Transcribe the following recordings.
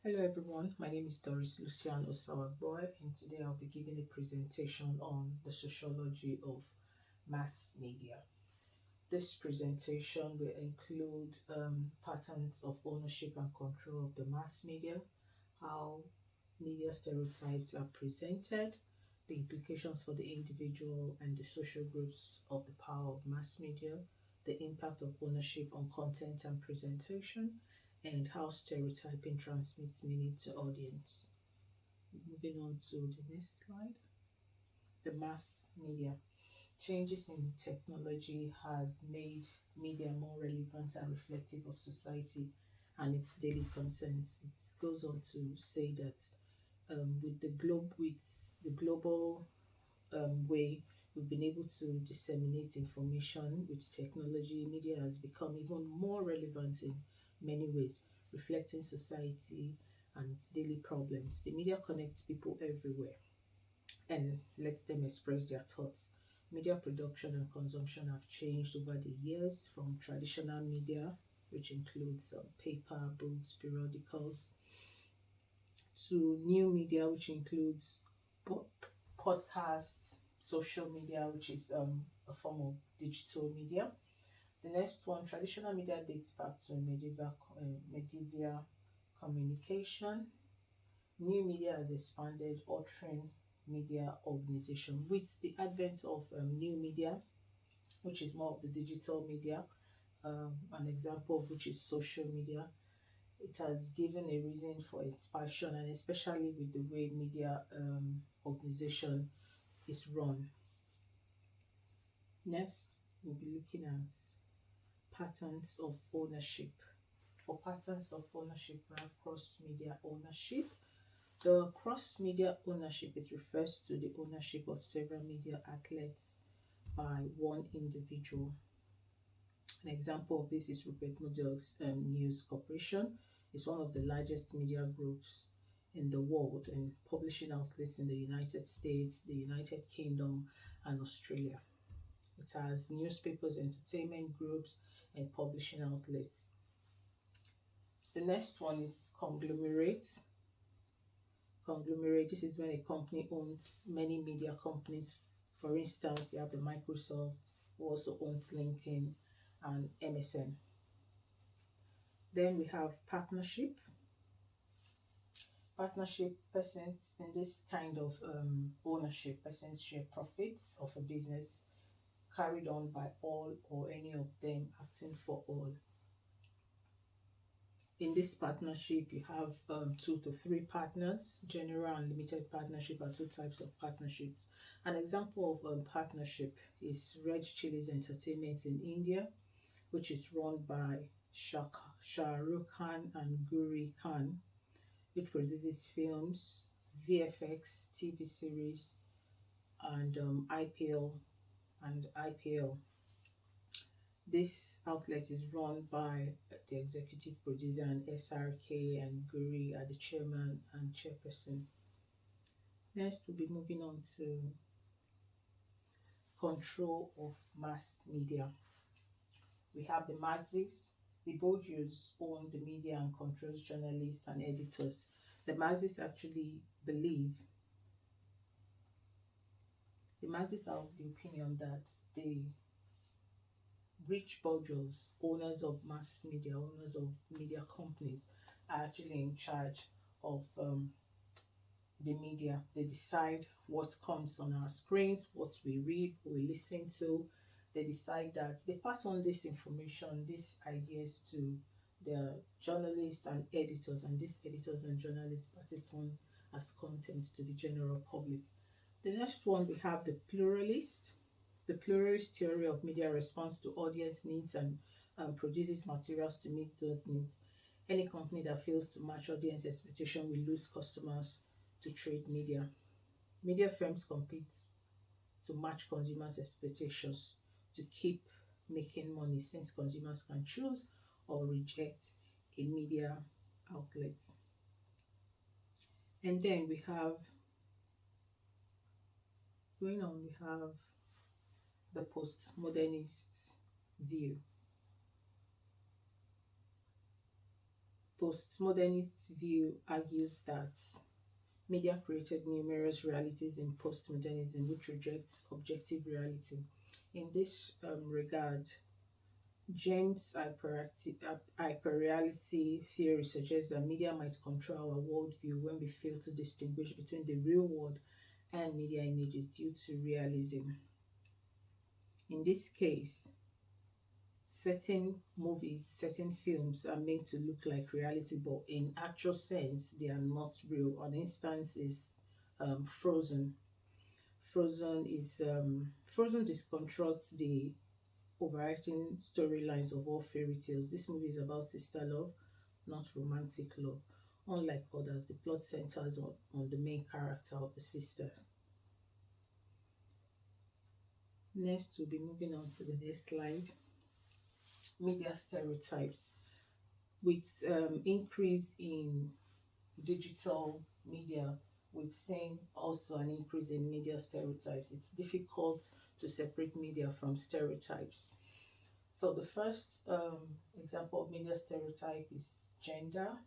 Hello everyone, my name is Doris Luciano Boy, and today I'll be giving a presentation on the sociology of mass media. This presentation will include patterns of ownership and control of the mass media, how media stereotypes are presented, the implications for the individual and the social groups of the power of mass media, the impact of ownership on content and presentation, and how stereotyping transmits meaning to audience. Moving on to the next slide. The mass media. Changes in technology has made media more relevant and reflective of society and its daily concerns. It goes on to say that with the global way we've been able to disseminate information with technology, media has become even more relevant in many ways, reflecting society and its daily problems. The media connects people everywhere and lets them express their thoughts. Media production and consumption have changed over the years from traditional media, which includes paper, books, periodicals, to new media, which includes po- podcasts, social media, which is a form of digital media. The next one, traditional media, dates back to medieval communication. New media has expanded, altering media organization with the advent of new media, which is more of the digital media. An example of which is social media. It has given a reason for expansion, and especially with the way media organization is run. Next, we'll be looking at patterns of ownership. For patterns of ownership, we have cross media ownership. The cross media ownership it refers to the ownership of several media outlets by one individual. An example of this is Rupert Murdoch's News Corporation. It's one of the largest media groups in the world and publishing outlets in the United States, the United Kingdom, and Australia. It has newspapers, entertainment groups, and publishing outlets. The next one is conglomerate. Conglomerate, this is when a company owns many media companies. For instance, you have the Microsoft, who also owns LinkedIn and MSN. Then we have partnership. Partnership persons in this kind of ownership, persons share profits of a business carried on by all or any of them acting for all. In this partnership, you have 2 to 3 partners. General and limited partnership are 2 types of partnerships. An example of partnership is Red Chilies Entertainment in India, which is run by Shah Rukh Khan and Guri Khan, which produces films, VFX, TV series, and IPL. This outlet is run by the executive producer and SRK, and Guri are the chairman and chairperson. Next, we'll be moving on to control of mass media. We have the Maxis. The Bourgeois own the media and controls journalists and editors. The Maxis actually believe, the Maxis are of the opinion that the rich bourgeois, owners of mass media, owners of media companies, are actually in charge of the media. They decide what comes on our screens, what we read, what we listen to. They decide that they pass on this information, these ideas to the journalists and editors, and these editors and journalists pass it on as content to the general public. The next one we have the pluralist. The pluralist theory of media responds to audience needs and produces materials to meet those needs. Any company that fails to match audience expectation will lose customers to trade media. Media firms compete to match consumers' expectations to keep making money, since consumers can choose or reject a media outlet. And then we have, going on, we have the postmodernist view. postmodernist view argues that media created numerous realities in postmodernism, which rejects objective reality. In this regard, Jane's hyperreality theory suggests that media might control our worldview when we fail to distinguish between the real world and media images due to realism. In this case, certain movies, certain films are made to look like reality, but in actual sense, they are not real. An instance is Frozen. Frozen disconstructs the overarching storylines of all fairy tales. This movie is about sister love, not romantic love. Unlike others, the plot centers on the main character of the sister. Next, we'll be moving on to the next slide. Media stereotypes. With increase in digital media, we've seen also an increase in media stereotypes. It's difficult to separate media from stereotypes. So the first example of media stereotype is gender.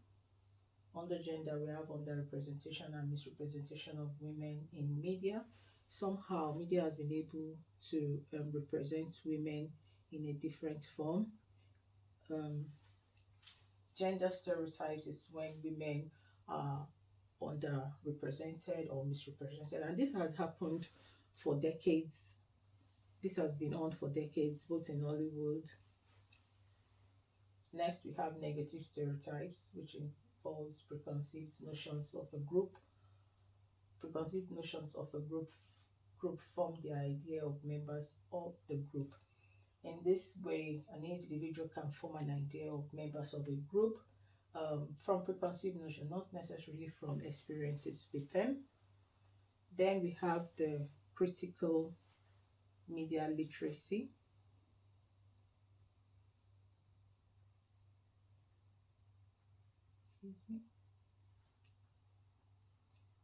Under gender, we have underrepresentation and misrepresentation of women in media. Somehow, media has been able to represent women in a different form. Um, Gender stereotypes is when women are underrepresented or misrepresented, and this has happened for decades. This has been on for decades, both in Hollywood. Next, we have negative stereotypes, which involves preconceived notions of a group. Preconceived notions of a group form the idea of members of the group. In this way, an individual can form an idea of members of a group from preconceived notion, not necessarily from experiences with them. Then we have the critical media literacy. Excuse me.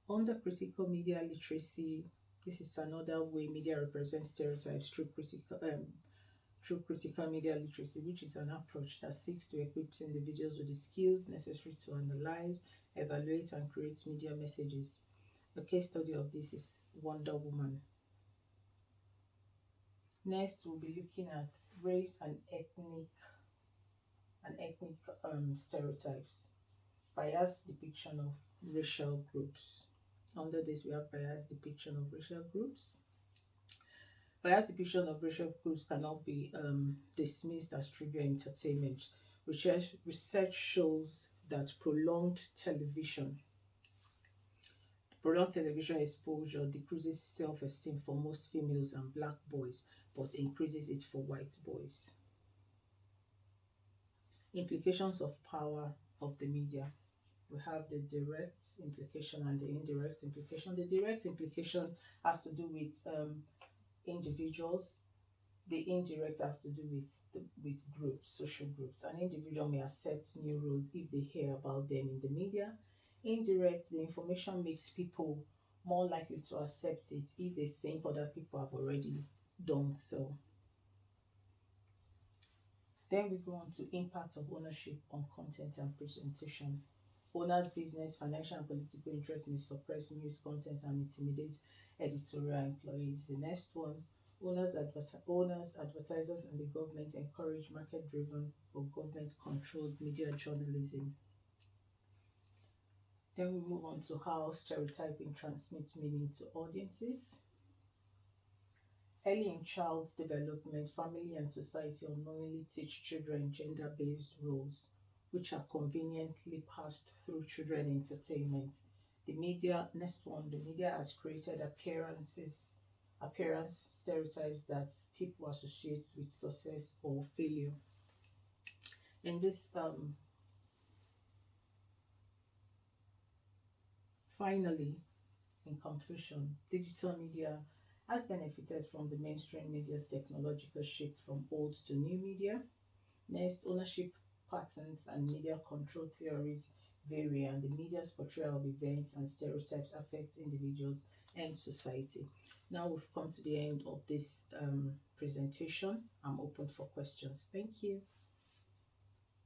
Under critical media literacy, this is another way media represents stereotypes through critical media literacy, which is an approach that seeks to equip individuals with the skills necessary to analyze, evaluate, and create media messages. A case study of this is Wonder Woman. Next, we'll be looking at race and ethnic stereotypes, biased depiction of racial groups. Under this, we have biased depiction of racial groups. Biased depiction of racial groups cannot be dismissed as trivial entertainment. Research shows that prolonged television exposure decreases self-esteem for most females and black boys, but increases it for white boys. Implications of power of the media. We have the direct implication and the indirect implication. The direct implication has to do with individuals. The indirect has to do with groups, social groups. An individual may accept new rules if they hear about them in the media. Indirect, the information makes people more likely to accept it if they think other people have already done so. Then we go on to impact of ownership on content and presentation. Owners' business, financial and political interest may suppress news content and intimidate editorial employees. The next one, owners, advertisers, and the government encourage market-driven or government-controlled media journalism. Then we move on to how stereotyping transmits meaning to audiences. Early in child's development, family and society unknowingly teach children gender-based roles, which are conveniently passed through children entertainment. The media has created appearance stereotypes that people associate with success or failure. In this, finally, in conclusion, digital media has benefited from the mainstream media's technological shift from old to new media. Next, ownership patterns and media control theories vary, and the media's portrayal of events and stereotypes affects individuals and society. Now we've come to the end of this presentation. I'm open for questions. Thank you.